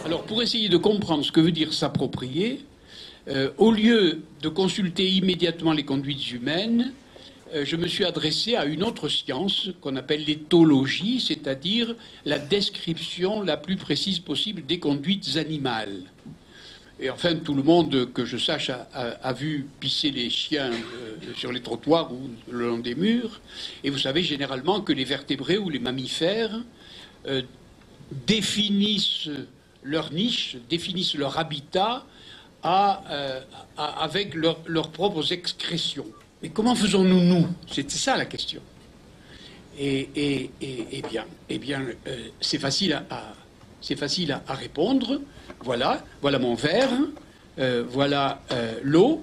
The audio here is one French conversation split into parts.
Alors, pour essayer de comprendre ce que veut dire s'approprier, au lieu de consulter immédiatement les conduites humaines, je me suis adressé à une autre science qu'on appelle l'éthologie, c'est-à-dire la description la plus précise possible des conduites animales. Et enfin, tout le monde, que je sache, a vu pisser les chiens sur les trottoirs ou le long des murs. Et vous savez généralement que les vertébrés ou les mammifères définissent leur niche, définissent leur habitat avec leurs propres excrétions. Mais comment faisons-nous, nous? C'est ça la question. Eh bien, c'est facile à répondre. Voilà mon verre, voilà l'eau.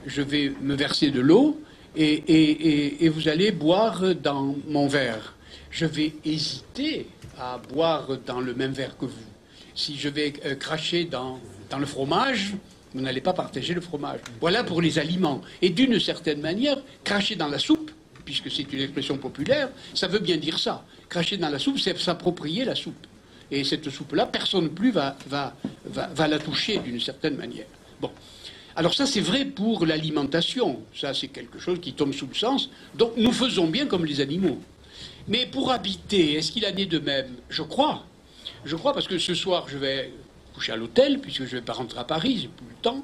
Je vais me verser de l'eau et vous allez boire dans mon verre. Je vais hésiter à boire dans le même verre que vous. Si je vais cracher dans le fromage, vous n'allez pas partager le fromage. Voilà pour les aliments. Et d'une certaine manière, cracher dans la soupe, puisque c'est une expression populaire, ça veut bien dire ça. Cracher dans la soupe, c'est s'approprier la soupe. Et cette soupe-là, personne plus va la toucher d'une certaine manière. Bon. Alors ça, c'est vrai pour l'alimentation. Ça, c'est quelque chose qui tombe sous le sens. Donc nous faisons bien comme les animaux. Mais pour habiter, est-ce qu'il en est de même? Je crois. Je crois parce que ce soir, je vais coucher à l'hôtel, puisque je ne vais pas rentrer à Paris, j'ai plus le temps.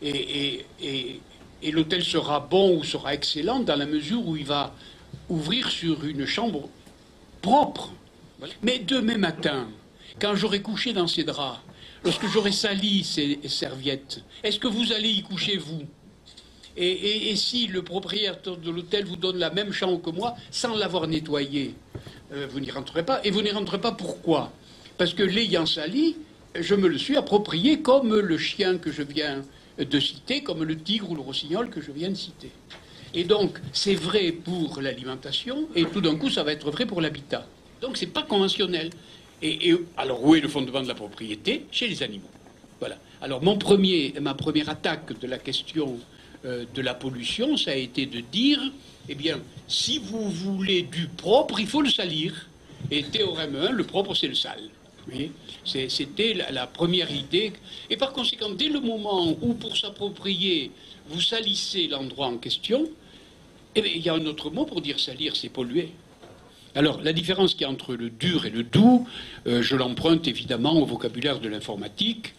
Et l'hôtel sera bon ou sera excellent dans la mesure où il va ouvrir sur une chambre propre. Mais demain matin, quand j'aurai couché dans ces draps, lorsque j'aurai sali ces serviettes, est-ce que vous allez y coucher, vous? Et si le propriétaire de l'hôtel vous donne la même chambre que moi, sans l'avoir nettoyé, vous n'y rentrerez pas. Et vous n'y rentrerez pas pourquoi? Parce que l'ayant sali, je me le suis approprié comme le chien que je viens de citer, comme le tigre ou le rossignol que je viens de citer. Et donc, c'est vrai pour l'alimentation, et tout d'un coup, ça va être vrai pour l'habitat. Donc, c'est pas conventionnel. Alors, où est le fondement de la propriété? Chez les animaux. Voilà. Alors, ma première attaque de la question de la pollution, ça a été de dire, eh bien, si vous voulez du propre, il faut le salir. Et théorème 1, le propre, c'est le sale. Oui, c'était la première idée. Et par conséquent, dès le moment où, pour s'approprier, vous salissez l'endroit en question, eh bien, il y a un autre mot pour dire salir, c'est polluer. Alors, la différence qu'il y a entre le dur et le doux, je l'emprunte évidemment au vocabulaire de l'informatique,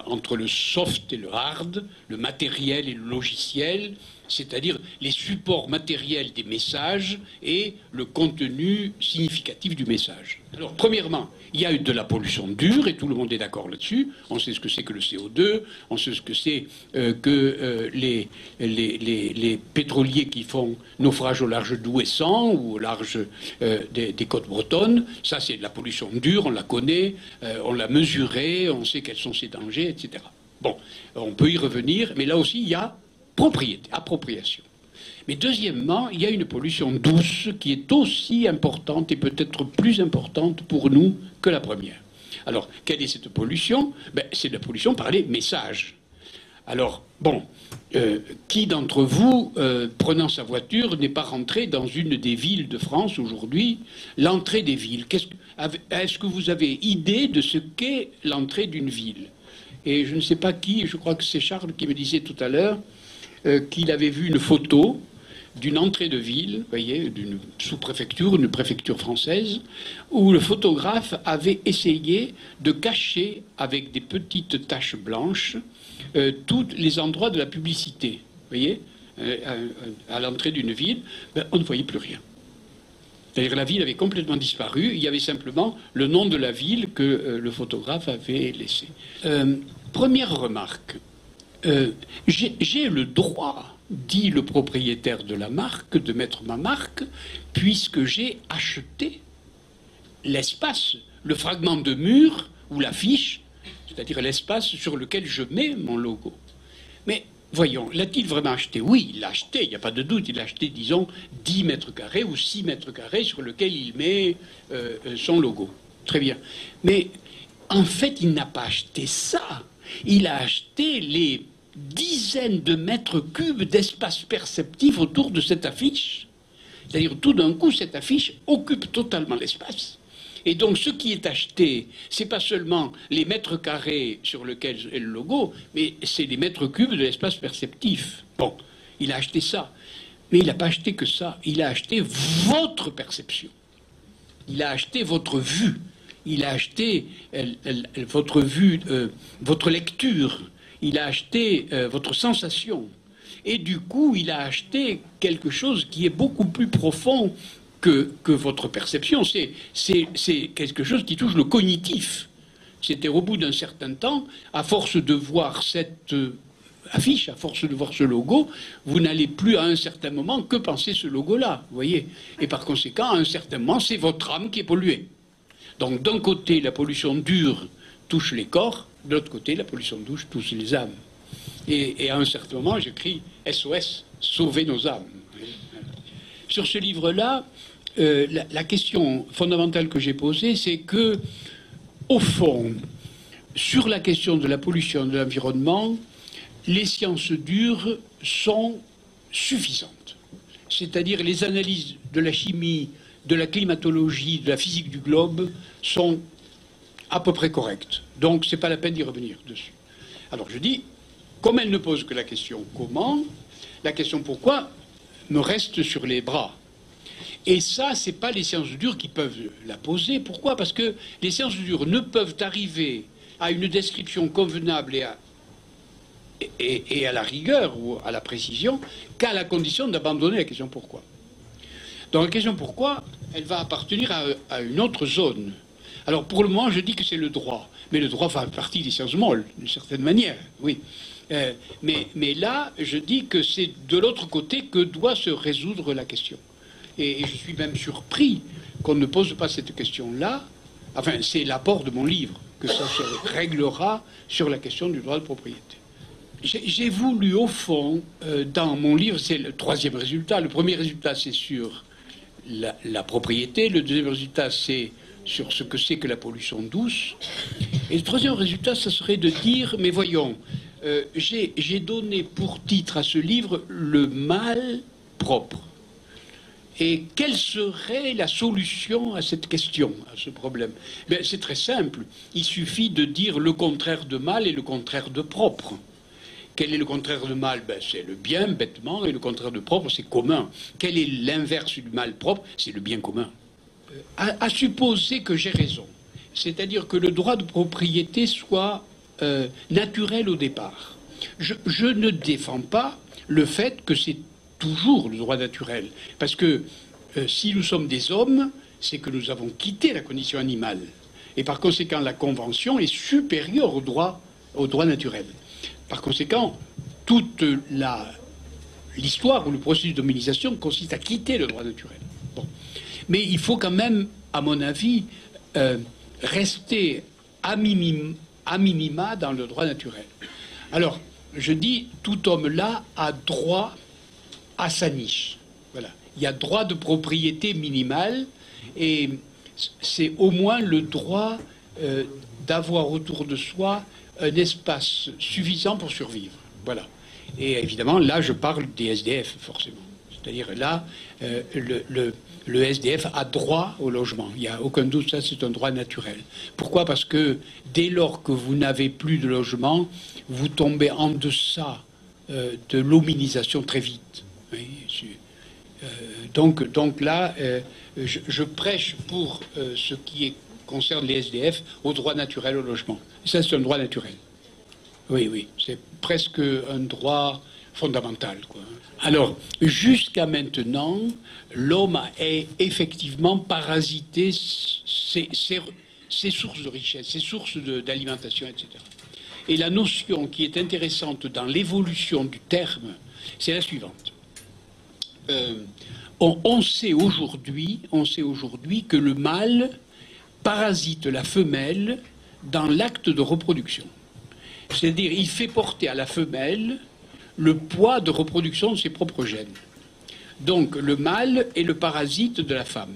entre le soft et le hard, le matériel et le logiciel, c'est-à-dire les supports matériels des messages et le contenu significatif du message. Alors, premièrement, il y a eu de la pollution dure, et tout le monde est d'accord là-dessus. On sait ce que c'est que le CO2, on sait ce que c'est que les pétroliers qui font naufrage au large d'Ouessant ou au large des côtes bretonnes. Ça, c'est de la pollution dure, on la connaît, on l'a mesurée, on sait quels sont ses dangers, etc. Bon, on peut y revenir, mais là aussi, il y a propriété, appropriation. Mais deuxièmement, il y a une pollution douce qui est aussi importante et peut-être plus importante pour nous que la première. Alors, quelle est cette pollution? C'est de la pollution par les messages. Alors, bon, qui d'entre vous, prenant sa voiture, n'est pas rentré dans une des villes de France aujourd'hui? L'entrée des villes, est-ce que vous avez idée de ce qu'est l'entrée d'une ville? Et je ne sais pas qui, je crois que c'est Charles qui me disait tout à l'heure, qu'il avait vu une photo d'une entrée de ville, vous voyez, d'une sous-préfecture, une préfecture française, où le photographe avait essayé de cacher avec des petites taches blanches tous les endroits de la publicité. Vous voyez, à l'entrée d'une ville, on ne voyait plus rien. C'est-à-dire la ville avait complètement disparu, il y avait simplement le nom de la ville que le photographe avait laissé. Première remarque. J'ai le droit, dit le propriétaire de la marque, de mettre ma marque, puisque j'ai acheté l'espace, le fragment de mur ou l'affiche, c'est-à-dire l'espace sur lequel je mets mon logo. Mais voyons, l'a-t-il vraiment acheté? Oui, il l'a acheté, il n'y a pas de doute. Il l'a acheté, disons, 10 mètres carrés ou 6 mètres carrés sur lequel il met son logo. Très bien. Mais en fait, il n'a pas acheté ça. Il a acheté les dizaines de mètres cubes d'espace perceptif autour de cette affiche. C'est-à-dire, tout d'un coup, cette affiche occupe totalement l'espace. Et donc, ce qui est acheté, c'est pas seulement les mètres carrés sur lesquels est le logo, mais c'est les mètres cubes de l'espace perceptif. Bon, il a acheté ça. Mais il n'a pas acheté que ça. Il a acheté votre perception. Il a acheté votre vue. Il a acheté votre vue, votre lecture. Il a acheté votre sensation. Et du coup, il a acheté quelque chose qui est beaucoup plus profond que votre perception. C'est quelque chose qui touche le cognitif. C'est-à-dire, au bout d'un certain temps, à force de voir cette affiche, à force de voir ce logo, vous n'allez plus à un certain moment que penser ce logo-là, vous voyez. Et par conséquent, à un certain moment, c'est votre âme qui est polluée. Donc, d'un côté, la pollution dure touche les corps, de l'autre côté, la pollution douce touche les âmes. Et à un certain moment, j'écris SOS, sauvez nos âmes. Sur ce livre-là, la question fondamentale que j'ai posée, c'est que, au fond, sur la question de la pollution de l'environnement, les sciences dures sont suffisantes. C'est-à-dire les analyses de la chimie, de la climatologie, de la physique du globe sont à peu près correctes. Donc, ce n'est pas la peine d'y revenir dessus. Alors, je dis, comme elle ne pose que la question comment, la question pourquoi me reste sur les bras. Et ça, ce n'est pas les sciences dures qui peuvent la poser. Pourquoi? Parce que les sciences dures ne peuvent arriver à une description convenable et à la rigueur ou à la précision qu'à la condition d'abandonner la question pourquoi. Donc la question pourquoi, elle va appartenir à une autre zone. Alors pour le moment, je dis que c'est le droit. Mais le droit fait partie des sciences molles, d'une certaine manière, oui. Mais là, je dis que c'est de l'autre côté que doit se résoudre la question. Et je suis même surpris qu'on ne pose pas cette question-là. Enfin, c'est l'apport de mon livre, que ça se réglera sur la question du droit de propriété. J'ai voulu, au fond, dans mon livre, c'est le troisième résultat. Le premier résultat, c'est sur la propriété. Le deuxième résultat, c'est sur ce que c'est que la pollution douce. Et le troisième résultat, ça serait de dire, mais voyons, j'ai donné pour titre à ce livre le mal propre. Et quelle serait la solution à cette question, à ce problème? C'est très simple. Il suffit de dire le contraire de mal et le contraire de propre. Quel est le contraire de mal? C'est le bien, bêtement, et le contraire de propre, c'est commun. Quel est l'inverse du mal propre? C'est le bien commun. À supposer que j'ai raison, c'est-à-dire que le droit de propriété soit naturel au départ. Je ne défends pas le fait que c'est toujours le droit naturel. Parce que si nous sommes des hommes, c'est que nous avons quitté la condition animale. Et par conséquent, la Convention est supérieure au droit naturel. Par conséquent, toute l'histoire ou le processus d'hominisation consiste à quitter le droit naturel. Bon. Mais il faut quand même, à mon avis, rester à minima dans le droit naturel. Alors, je dis, tout homme là a droit à sa niche. Voilà. Il y a droit de propriété minimal et c'est au moins le droit d'avoir autour de soi un espace suffisant pour survivre. Voilà. Et évidemment, là, je parle des SDF, forcément. C'est-à-dire, là, le SDF a droit au logement. Il n'y a aucun doute, ça, c'est un droit naturel. Pourquoi? Parce que dès lors que vous n'avez plus de logement, vous tombez en deçà de l'hominisation très vite. Oui, donc là, je prêche pour ce qui concerne les SDF au droit naturel au logement. Et ça, c'est un droit naturel. Oui, oui, c'est presque un droit fondamental, quoi. Alors, jusqu'à maintenant, l'homme a effectivement parasité ses sources de richesse, ses sources d'alimentation, etc. Et la notion qui est intéressante dans l'évolution du terme, c'est la suivante. On sait aujourd'hui que le mâle parasite la femelle dans l'acte de reproduction. C'est-à-dire, il fait porter à la femelle le poids de reproduction de ses propres gènes. Donc, le mâle est le parasite de la femme.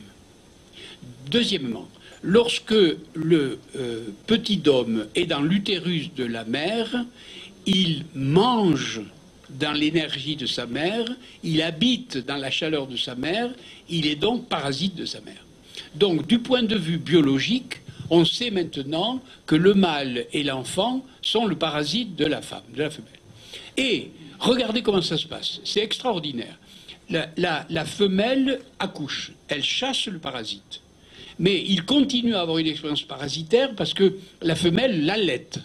Deuxièmement, lorsque le petit homme est dans l'utérus de la mère, il mange dans l'énergie de sa mère, il habite dans la chaleur de sa mère, il est donc parasite de sa mère. Donc, du point de vue biologique, on sait maintenant que le mâle et l'enfant sont le parasite de la femme, de la femelle. Et regardez comment ça se passe, c'est extraordinaire. La femelle accouche, elle chasse le parasite. Mais il continue à avoir une expérience parasitaire parce que la femelle l'allaite.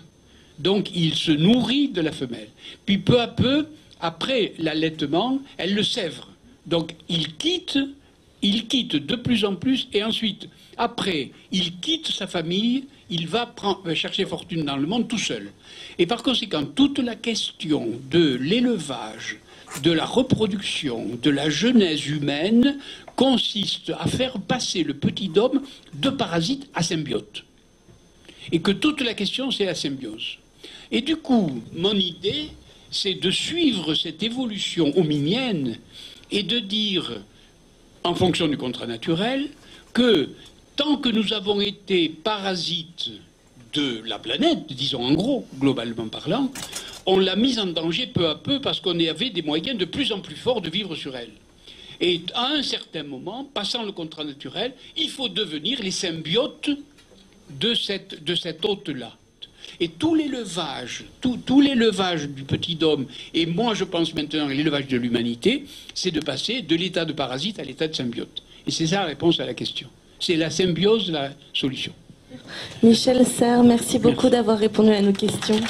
Donc il se nourrit de la femelle. Puis peu à peu, après l'allaitement, elle le sèvre. Donc il quitte de plus en plus, et ensuite, après, il quitte sa famille, il va chercher fortune dans le monde tout seul. Et par conséquent, toute la question de l'élevage, de la reproduction, de la genèse humaine, consiste à faire passer le petit homme de parasite à symbiote. Et que toute la question, c'est la symbiose. Et du coup, mon idée, c'est de suivre cette évolution hominienne et de dire, en fonction du contrat naturel, que tant que nous avons été parasites de la planète, disons en gros, globalement parlant, on l'a mise en danger peu à peu parce qu'on avait des moyens de plus en plus forts de vivre sur elle. Et à un certain moment, passant le contrat naturel, il faut devenir les symbiotes de cet hôte-là. Et tout l'élevage, tout l'élevage du petit homme, et moi je pense maintenant l'élevage de l'humanité, c'est de passer de l'état de parasite à l'état de symbiote. Et c'est ça la réponse à la question. C'est la symbiose la solution. Michel Serres, merci beaucoup d'avoir répondu à nos questions.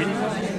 Oui.